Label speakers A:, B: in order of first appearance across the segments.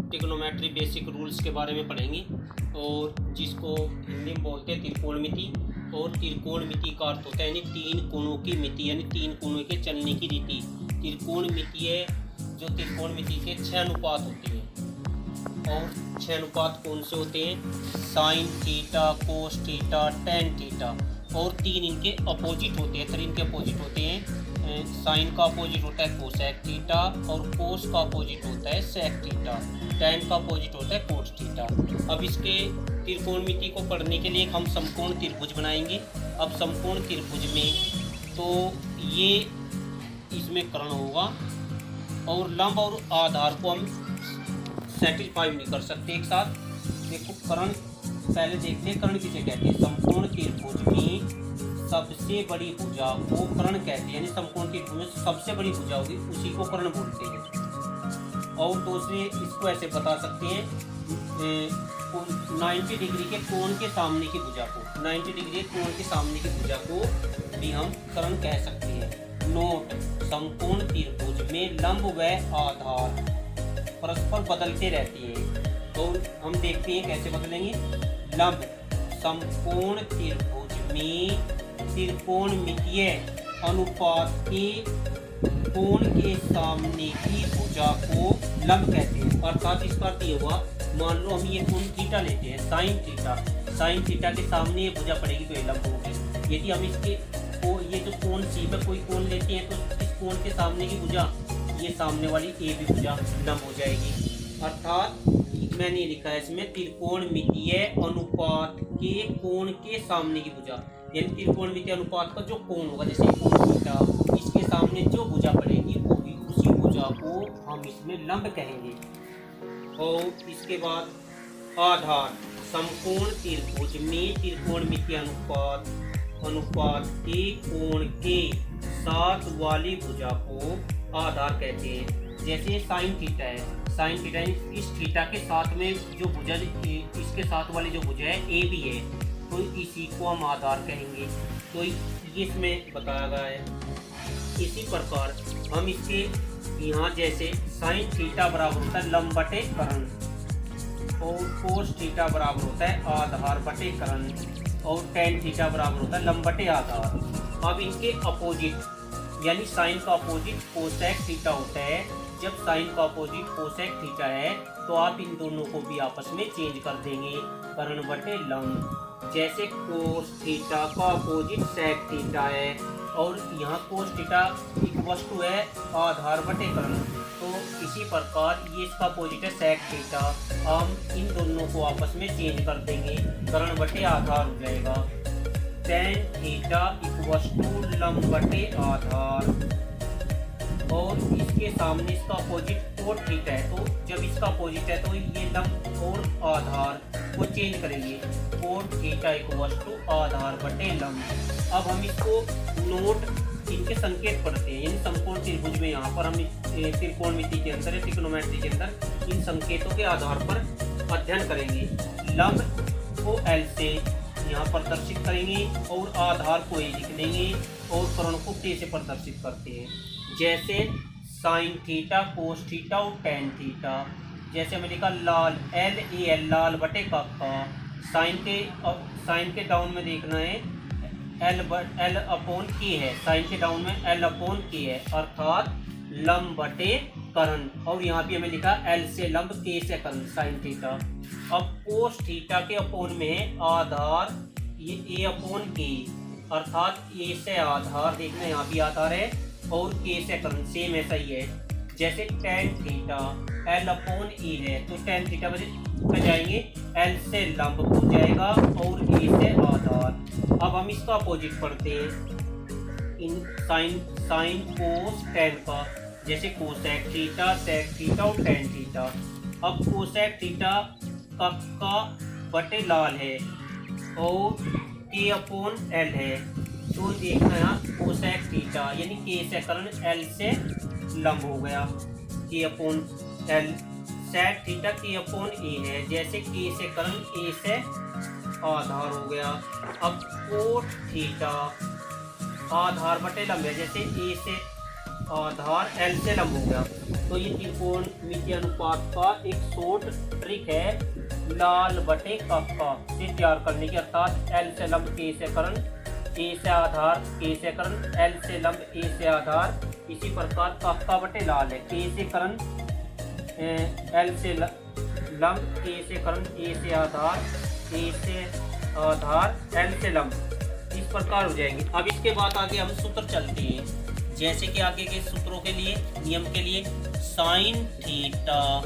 A: Trigonometry basic rules के बारे में पढ़ेंगे, और जिसको हिंदी में बोलते हैं त्रिकोणमिति। और त्रिकोणमिति का अर्थ होता है यानी तीन कोणों की मिति, यानी तीन कोणों के चलने की रीति। त्रिकोणमिति है जो त्रिकोणमिति के 6 अनुपात होते हैं। और 6 अनुपात कौन से होते हैं? Sine theta, cos theta, tan theta. और 3 इनके अपोजिट होते हैं, 3 इनके अपोजिट होते हैं। साइन का अपोजिट होता है कोसेक थीटा, और कोस का अपोजिट होता है सेक थीटा, टेन का अपोजिट होता है कोस थीटा। अब इसके त्रिकोणमिति को पढ़ने के लिए हम समकोण त्रिभुज बनाएंगे। अब समकोण त्रिभुज में तो ये इसमें कर्ण होगा, और लंब और आधार को हम सेटिस्फाई नहीं कर सकते एक साथ। देखो कर्ण पहले देखते हैं, कर्ण किसे कहते हैं? समकोण त्रिभुज में सबसे बड़ी भुजा को कर्ण कहते हैं, यानी समकोण त्रिभुज में सबसे बड़ी भुजा होगी उसी को कर्ण बोलते हैं। और दूसरे इसको ऐसे बता सकते हैं 90 डिग्री के कोण के सामने की भुजा को, 90 डिग्री के कोण के सामने की भुजा को भी हम कर्ण कह सकते हैं। नोट: समकोण त्रिभुज में लंब व आधार परस्पर बदलते रहते हैं। और हम देखते हैं कैसे बदलेंगे। लंब: समकोण त्रिभुज में त्रिकोणमितीय अनुपात के कोण के सामने की भुजा को लंब कहते हैं। अर्थात इसका अर्थ ये हुआ, मान लो हम ये कोण थीटा लेते हैं, साइन थीटा। साइन थीटा के सामने ये भुजा पड़ेगी तो ये लंब होगी। यदि हम इसके ये जो कोण सी में कोई कोण लेते हैं तो इस कोण के सामने की भुजा, ये सामने वाली ए भी भुजा लंब हो जाएगी। अर्थात मैंने लिखा है इसमें त्रिकोणमितीय अनुपात के कोण के सामने की भुजा, यानी त्रिकोणमितीय अनुपात का जो कोण होगा, जैसे कोण थीटा, इसके सामने जो भुजा पड़ेगी वो भी उसी भुजा को हम इसमें लंब कहेंगे। और इसके बाद आधार: समकोण त्रिभुज में त्रिकोणमितीय अनुपात के कोण के साथ वाली भुजा को आधार कहते हैं। जैसे साइन थीटा है, साइन थीटा इस थीटा के साथ में जो भुजा, इसके साथ वाली जो भुजा है ए बी है, तो इसी को हम आधार कहेंगे। तो ये इसमें बताया गया है। इसी प्रकार हम इसके यहाँ जैसे साइन थीटा बराबर होता है लंब बटे कर्ण, और कोस थीटा बराबर होता है आधार बटे कर्ण, और टेन थीटा बराबर होता है लंब बटे आधार। अब इनके अपोजिट यानी साइन का अपोजिट कोसेक थीटा होता है। जब साइन का अपोजिट कोसेक थीटा है तो आप इन दोनों को भी आपस में चेंज कर देंगे, कर्ण बटे लंब। जैसे कोस थीटा का अपोजिट सेक थीटा है, और यहाँ कोस थीटा वस्तु है आधार बटे कर्ण, तो इसी प्रकार ये इसका अपोजिट है सेक थीटा। हम इन दोनों को आपस में चेंज कर देंगे, कर्ण बटे आधार हो जाएगा। टेन थीटा वस्तु लंब बटे आधार, और इसके सामने इसका अपोजिट कोट थीटा है, तो जब इसका अपोजिट है तो ये लंब और आधार को चेंज करेंगे, कोट थीटा वस्तु आधार बटे लंब। अब हम इसको नोट इनके संकेत पढ़ते हैं, यानी समकोण त्रिभुज में यहाँ पर हम त्रिकोणमिति के अंदर, ट्रिग्नोमेट्री के अंदर इन संकेतों के आधार पर अध्ययन करेंगे। लंब को एल से यहाँ प्रदर्शित करेंगे, और आधार को ए लिख देंगे, और कर्ण को के से प्रदर्शित करते हैं। जैसे साइन थीटा, कोस थीटा और टेन थीटा। जैसे हमें लिखा लाल, एल ए एल, लाल बटे काका। साइन के डाउन में देखना है एल अपॉन के है, साइन के डाउन में एल अपॉन के है, अर्थात लंब बटे कर्ण। और यहाँ भी हमें लिखा एल से लंब, के से कर्ण, साइन थीटा। अब कोस थीटा के अपॉन में है आधार, ये ए अपॉन के, अर्थात ए से आधार, देखना यहाँ भी आधार है, और के से कर्ण, सेम ऐसा ही है। जैसे टेन थीटा एल अपॉन ए है, तो टेन थीटा पे जाएंगे, एल से लंब हो जाएगा और ए से आधार। अब हम इसका अपोजिट पढ़ते हैं इन साइन कोस टेन का। जैसे कोसेक थीटा, सेक थीटा और टेन थीटा। अब कोसेक थीटा का बटे लाल है, और के अपॉन एल है, तो देखना है कोसेक थीटा यानी के से कर्ण एल से लंब हो गया, के अपॉन एल। सेक थीटा के अपॉन ए है, जैसे के से कर्ण ए से आधार हो गया। अब कोट थीटा आधार बटे लंब है, जैसे ए से आधार एल से लंब हो गया। तो ये त्रिकोणमितीय अनुपात का एक शॉर्ट ट्रिक है लाल बटे कक्का से तैयार करने की, अर्थात एल से लंब के से कर्ण, ए से आधार के से कर्ण, एल से लंब ए से आधार, इसी प्रकार कक्का बटे लाल है, के से कर्ण एल से लंब, ए से कर्ण, ए से आधार, ए से आधार, एल से लंब, इस प्रकार हो जाएंगे। अब इसके बाद आगे हम सूत्र चलते हैं। जैसे कि आगे के सूत्रों के लिए, नियम के लिए, साइन थीटा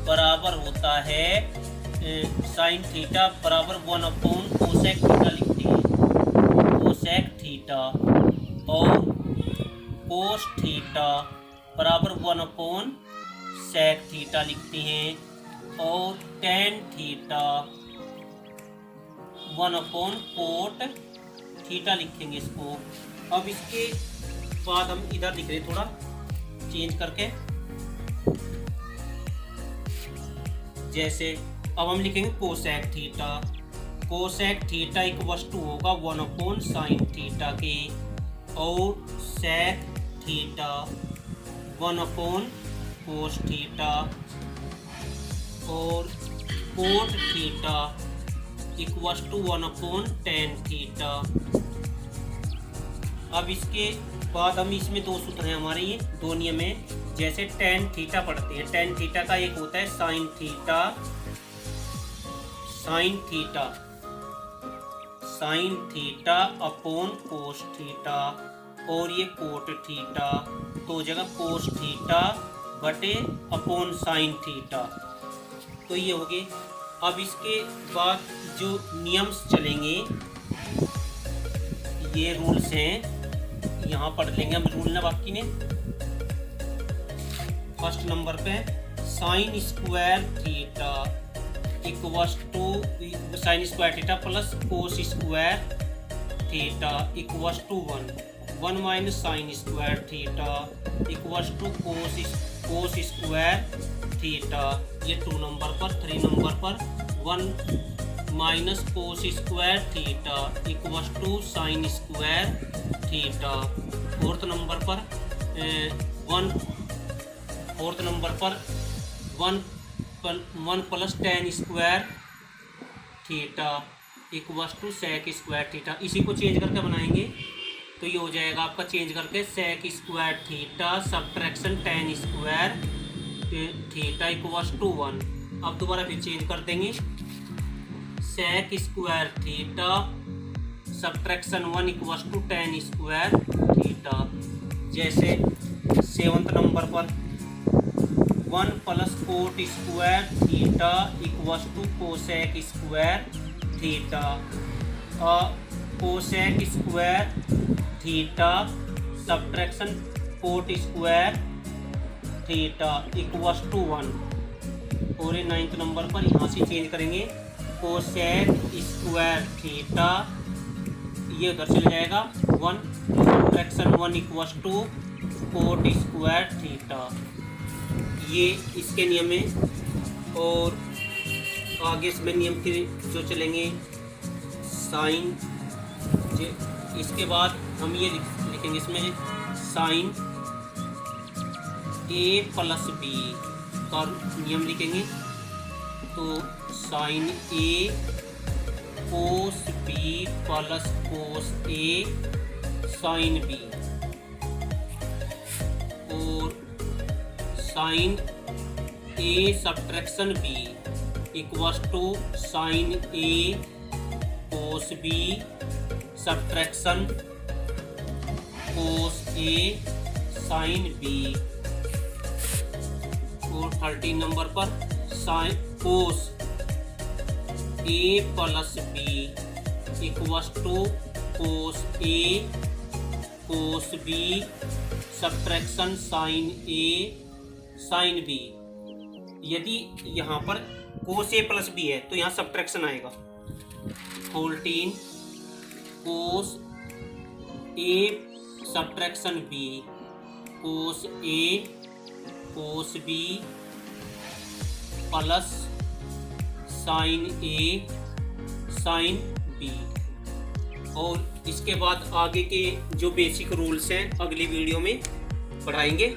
A: बराबर होता है, साइन थीटा बराबर 1 कोसेक थीटा लिखते हैं, कोसेक थीटा, और कोस थीटा बराबर 1 सेक थीटा लिखते हैं, और टेन थीटा 1 कोट थीटा लिखेंगे इसको। अब इसके बाद हम इधर लिख रहे थोड़ा चेंज करके, जैसे अब हम लिखेंगे कोसेक थीटा, कोसेक थीटा एक वस्तु होगा 1 साइन थीटा के, और सेक थीटा 1 कोस थीटा, और cot theta equals to 1 tan theta. अब इसके बाद हम इसमें दो सूत्र हैं हमारे, ये दो नियम हैं। जैसे टेन थीटा पढ़ते हैं, टेन थीटा का एक होता है sine theta, sine theta, sine theta upon कोस थीटा, और ये कोट थीटा, तो जगह कोस थीटा बटे अपॉन साइन थीटा, तो ये हो गए। अब इसके बाद जो नियम्स चलेंगे, ये रूल्स हैं, यहाँ पढ़ लेंगे हम रूल ना बाकी ने। फर्स्ट नंबर पे sine square theta equals to sine square theta plus cos square theta equals to 1 minus sine square theta equals to cos square theta, ये 2 नंबर पर। 3 नंबर पर 1 minus cos square theta equals to sine square theta. Fourth number पर 1 plus tan square theta equals to sec square theta. इसी को change करके बनाएंगे तो ये हो जाएगा आपका चेंज करके sec square theta subtraction tan square theta equals to 1। अब दोबारा फिर चेंज कर देंगे, sec square theta subtraction 1 equals to tan square theta. जैसे 7th नंबर पर 1 plus cot square theta equals to cosec square theta. Cosec square theta subtraction cot square theta equals to 1। और 9th number पर यहाँ से change करेंगे, cosec square theta ये उधर चल जाएगा 1 subtraction 1 equals to cot square theta. ये इसके नियम है। और आगे इसमें नियम के जो चलेंगे साइन, इसके बाद हम ये लिखेंगे इसमें साइन ए प्लस बी का नियम लिखेंगे, तो sine A cos B plus cos A sine B, और sine A subtraction B equals to sine A cos B subtraction cos A sine B. और 13 नंबर पर sine cos A plus B equals to cos A cos B subtraction sine A sine B. यदि यहाँ पर कोस A plus B है तो यहाँ subtraction आएगा। 14 कोस ए subtraction B cos A cos B plus sign A sine B. और इसके बाद आगे के जो बेसिक रूल्स हैं अगली वीडियो में पढ़ाएंगे।